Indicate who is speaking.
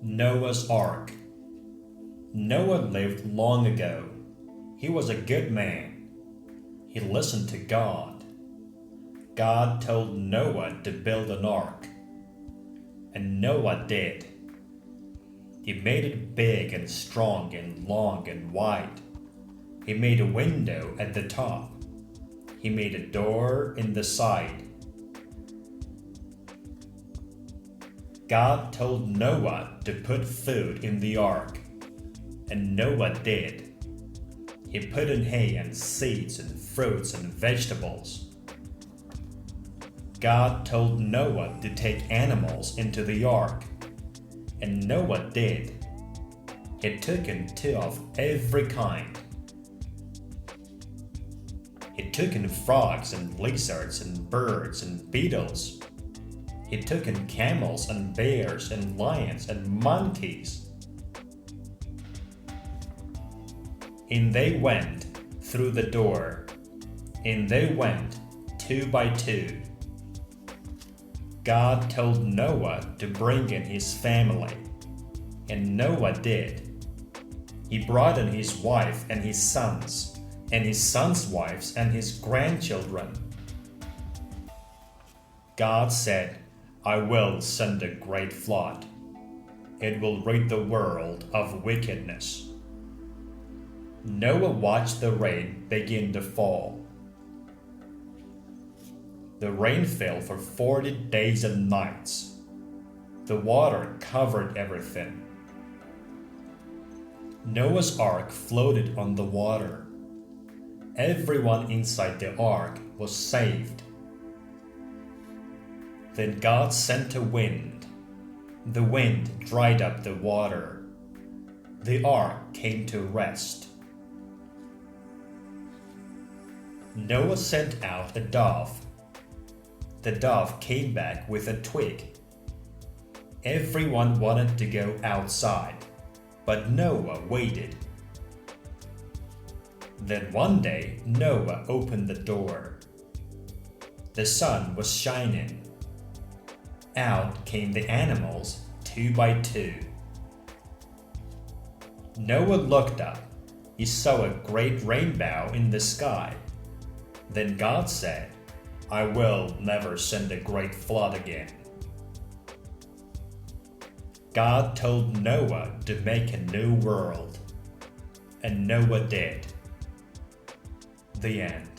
Speaker 1: Noah's Ark. Noah lived long ago. He was a good man. He listened to God. God told Noah to build an ark. And Noah did. He made it big and strong and long and wide. He made a window at the top. He made a door in the side. God told Noah to put food in the ark, and Noah did. He put in hay and seeds and fruits and vegetables. God told Noah to take animals into the ark, and Noah did. He took in two of every kind. He took in frogs and lizards and birds and beetles. He took in camels and bears and lions and monkeys. In they went through the door. In they went 2 by 2. God told Noah to bring in his family, and Noah did. He brought in his wife and his sons, and his sons' wives and his grandchildren. God said, I will send a great flood. It will rid the world of wickedness. Noah watched the rain begin to fall. The rain fell for 40 days and nights. The water covered everything. Noah's ark floated on the water. Everyone inside the ark was saved. Then God sent a wind. The wind dried up the water. The ark came to rest. Noah sent out a dove. The dove came back with a twig. Everyone wanted to go outside, but Noah waited. Then one day, Noah opened the door. The sun was shining. Out came the animals 2 by 2. Noah looked up. He saw a great rainbow in the sky. Then God said, I will never send a great flood again. God told Noah to make a new world, and Noah did. The end.